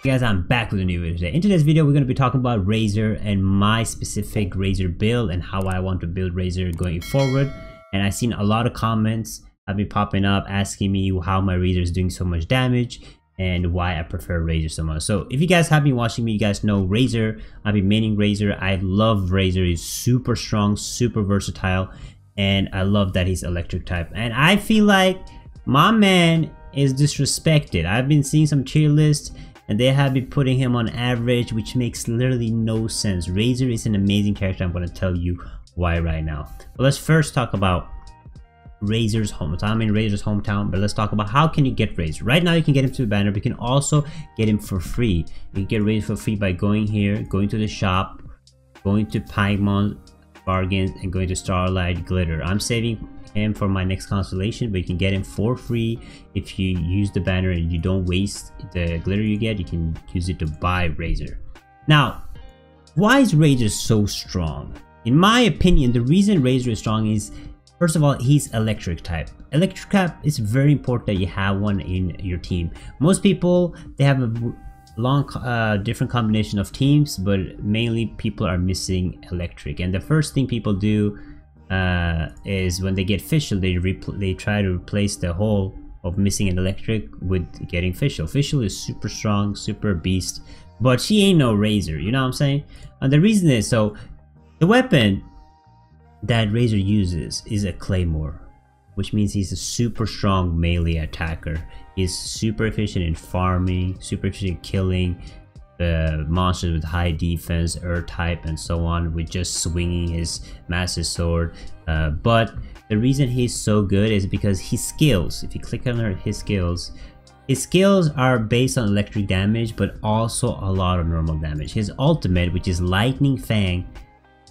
Hey guys, I'm back with a new video today. In today's video, we're going to be talking about Razor and my specific Razor build and how I want to build Razor going forward. And I've seen a lot of comments have been popping up asking me how my Razor is doing so much damage and why I prefer Razor so much. So if you guys have been watching me, you guys know Razor. I've been maining Razor. I love Razor. He's super strong, super versatile, and I love that he's electric type. And I feel like my man is disrespected. I've been seeing some tier lists and they have been putting him on average, which makes literally no sense. Razor is an amazing character. I'm going to tell you why right now. But let's first talk about Razor's hometown. I'm in Razor's hometown, but let's talk about how can you get Razor. Right now you can get him to a banner, but you can also get him for free. You can get Razor for free by going here, going to the shop, going to Paimon Bargains, and going to Starlight Glitter. I'm saving him for my next constellation, but you can get him for free if you use the banner and you don't waste the glitter you get. You can use it to buy Razor. Now, why is Razor so strong? In my opinion, the reason Razor is strong is, first of all, he's electric type. Electric type is very important that you have one in your team. Most people, they have a long different combination of teams, but mainly people are missing electric. And the first thing people do is when they get Fischl, they try to replace the hole of missing an electric with getting Fischl. Fischl is super strong, super beast, but she ain't no Razor, you know what I'm saying? And the reason is, so the weapon that Razor uses is a claymore, which means he's a super strong melee attacker. He's super efficient in farming, super efficient in killing monsters with high defense, earth type, and so on, with just swinging his massive sword. But the reason he's so good is because his skills, if you click on his skills are based on electric damage, but also a lot of normal damage. His ultimate, which is Lightning Fang,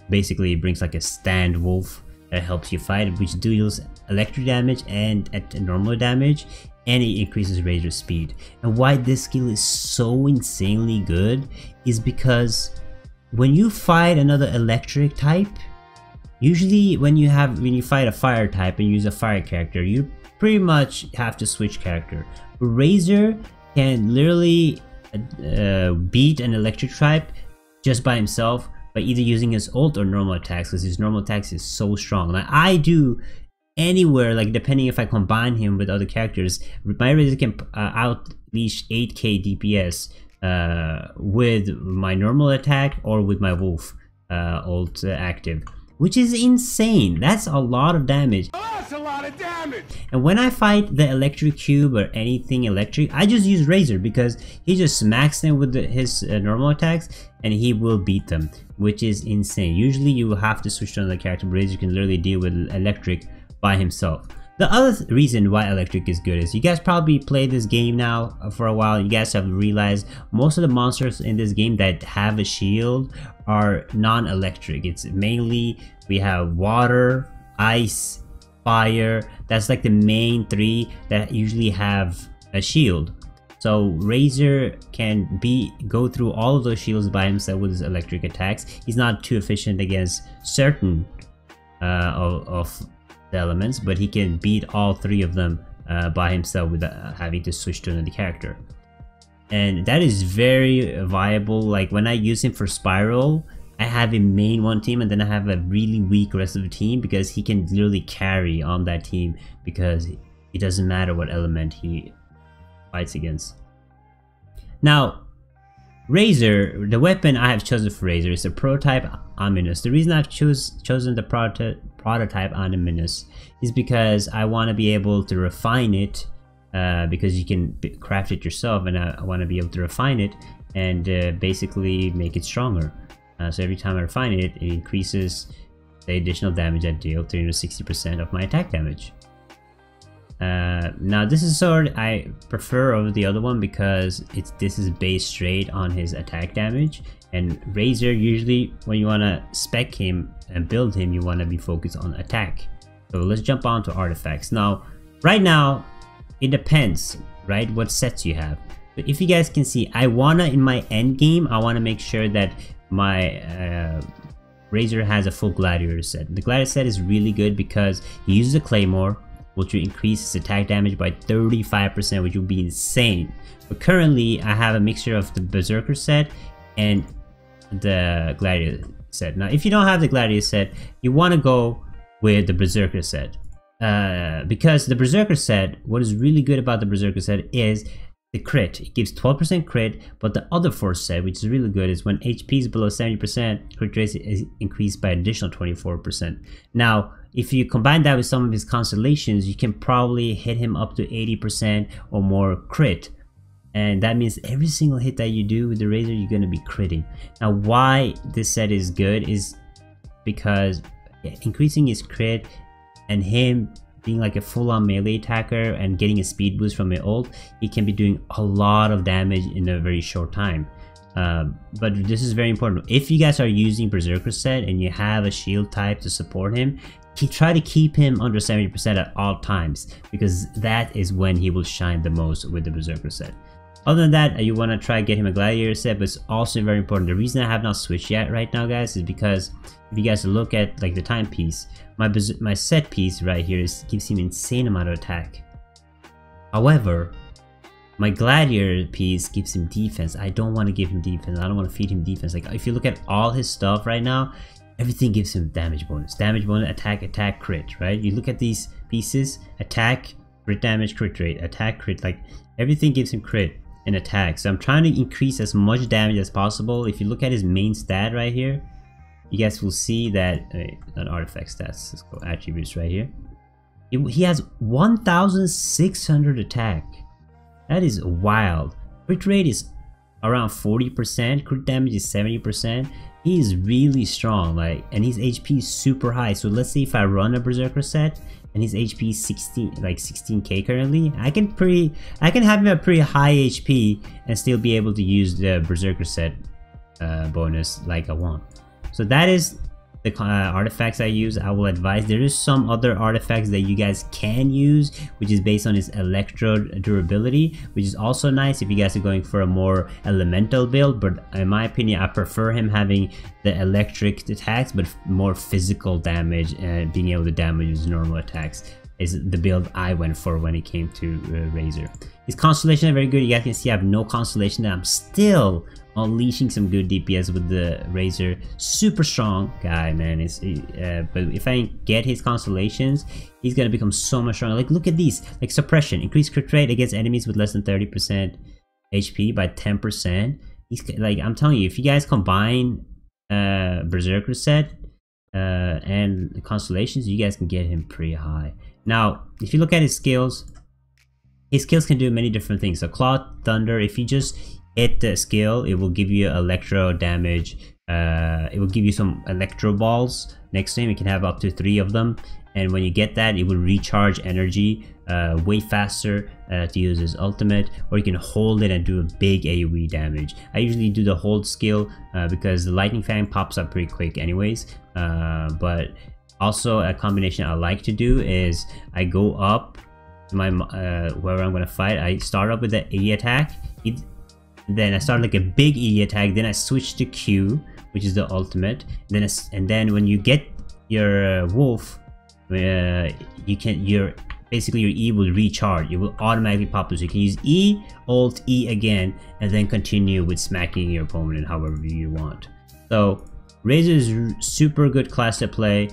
basically brings like a stand wolf that helps you fight, which deals electric damage and at normal damage, and it increases Razor speed. And why this skill is so insanely good is because when you fight another electric type, usually when you fight a fire type and use a fire character, you pretty much have to switch character. But Razor can literally beat an electric type just by himself by either using his ult or normal attacks, because his normal attacks is so strong. Like I do anywhere, like depending if I combine him with other characters, my Razor can outleash 8k DPS with my normal attack or with my wolf ult active, which is insane. That's a lot of damage. Oh, that's a lot of damage. And when I fight the electric cube or anything electric, I just use Razor because he just smacks them with his normal attacks and he will beat them, which is insane. Usually you will have to switch to another character, but Razor can literally deal with electric by himself. The other reason why electric is good is you guys probably played this game now for a while. You guys have realized most of the monsters in this game that have a shield are non-electric. It's mainly, we have water, ice, fire. That's like the main three that usually have a shield. So Razor can go through all of those shields by himself with his electric attacks. He's not too efficient against certain of the elements, but he can beat all three of them by himself without having to switch to another character. And that is very viable. Like when I use him for Spiral, I have him main one team and then I have a really weak rest of the team because he can literally carry on that team because it doesn't matter what element he fights against. Now Razor, the weapon I have chosen for Razor is the prototype Ominous. The reason I've chosen the prototype Ominous is because I want to be able to refine it, because you can craft it yourself, and I want to be able to refine it and basically make it stronger. So every time I refine it, it increases the additional damage I deal, 360% of my attack damage. Now this is sword I prefer over the other one because this is based straight on his attack damage, and Razor, usually when you want to spec him and build him, you want to be focused on attack. So let's jump on to artifacts. Now right now it depends, right, what sets you have. But if you guys can see, I wanna, in my end game, I want to make sure that my Razor has a full gladiator set. The gladiator set is really good because he uses a claymore, which will increase his attack damage by 35%, which will be insane. But currently, I have a mixture of the Berserker set and the Gladiator set. Now, if you don't have the Gladiator set, you want to go with the Berserker set. Because the Berserker set, what is really good about the Berserker set is the crit. It gives 12% crit, but the other force set, which is really good, is when HP is below 70%, crit rate is increased by an additional 24%. Now, if you combine that with some of his constellations, you can probably hit him up to 80% or more crit. And that means every single hit that you do with the Razor, you're going to be critting. Now, why this set is good is because increasing his crit and him being like a full-on melee attacker and getting a speed boost from an ult, he can be doing a lot of damage in a very short time. But this is very important. If you guys are using Berserker set and you have a shield type to support him, try to keep him under 70% at all times, because that is when he will shine the most with the Berserker set. Other than that, you want to try get him a Gladiator set, but it's also very important. The reason I have not switched yet right now, guys, is because if you guys look at like the timepiece, my set piece right here gives him insane amount of attack. However, my Gladiator piece gives him defense. I don't want to give him defense. I don't want to feed him defense. Like if you look at all his stuff right now, everything gives him damage bonus, attack, crit, right? You look at these pieces, attack, crit damage, crit rate, attack, crit, like everything gives him crit and attack. So I'm trying to increase as much damage as possible. If you look at his main stat right here, you guys will see that, not artifact stats, let's go attributes right here. He has 1,600 attack. That is wild. Crit rate is around 40%, crit damage is 70%. He is really strong, like, and his HP is super high. So let's say if I run a Berserker set and his HP is 16k currently, I can have him at pretty high HP and still be able to use the Berserker set bonus like I want. So that is the artifacts I use. I will advise there is some other artifacts that you guys can use, which is based on his electro durability, which is also nice if you guys are going for a more elemental build. But in my opinion, I prefer him having the electric attacks but more physical damage and being able to damage his normal attacks is the build I went for when it came to Razor. His constellation are very good. You guys can see I have no constellation, and I'm still unleashing some good DPS with the Razor. Super strong guy, man. But if I get his constellations, he's gonna become so much stronger. Like look at these, like suppression, increased crit rate against enemies with less than 30% HP by 10%. He's like, I'm telling you, if you guys combine Berserker set and the constellations, you guys can get him pretty high. Now, if you look at his skills can do many different things. So Claw, Thunder, if you just hit the skill, it will give you electro damage. It will give you some electro balls next to him. You can have up to 3 of them, and when you get that, it will recharge energy way faster to use his ultimate, or you can hold it and do a big AoE damage. I usually do the hold skill because the lightning fang pops up pretty quick anyways, but also a combination I like to do is I go up to my wherever I'm gonna fight. I start up with the E attack, then I start like a big E attack, then I switch to Q, which is the ultimate, and then when you get your wolf, basically your E will recharge. It will automatically pop through. So you can use E, Alt, E again, and then continue with smacking your opponent however you want. So Razor is super good class to play.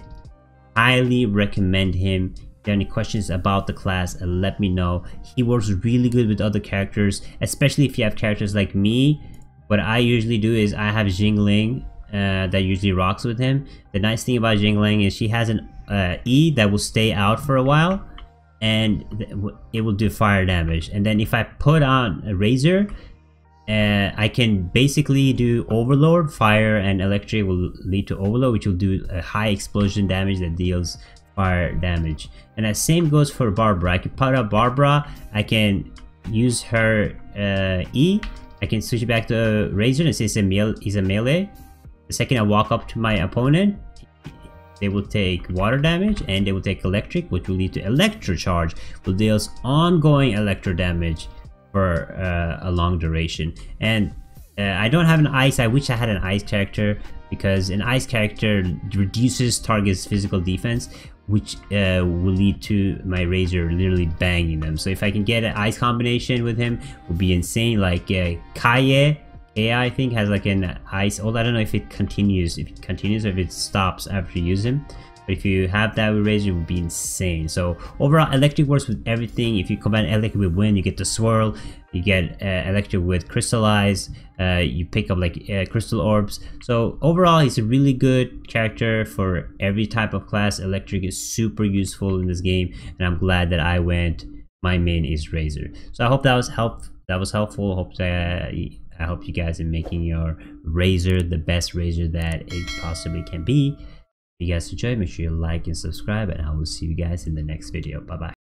Highly recommend him. If you have any questions about the class, let me know. He works really good with other characters, especially if you have characters like me. What I usually do is I have Jingling that usually rocks with him. The nice thing about Jingling is she has an E that will stay out for a while, and it will do fire damage. And then if I put on a Razor, I can basically do Overload. Fire and electric will lead to Overload, which will do a high explosion damage that deals fire damage. And the same goes for Barbara. I can put up Barbara, I can use her E, I can switch it back to Razor and say he's a melee. The second I walk up to my opponent, they will take water damage and they will take electric, which will lead to electro charge, which deals ongoing electro damage for a long duration. And I don't have an ice. I wish I had an ice character, because an ice character reduces target's physical defense, which will lead to my Razor literally banging them. So if I can get an ice combination with him, would be insane. Like Kaye AI, I think, has like an ice ult. I don't know if it continues, or if it stops after you use him. But if you have that with Razor, it would be insane. So overall, electric works with everything. If you combine electric with wind, you get the swirl. You get electric with crystallize. You pick up like crystal orbs. So overall, he's a really good character for every type of class. Electric is super useful in this game, and I'm glad that I went. My main is Razor. So I hope that was helpful. I hope you guys are making your Razor the best Razor that it possibly can be. If you guys enjoyed, make sure you like and subscribe, and I will see you guys in the next video. Bye bye.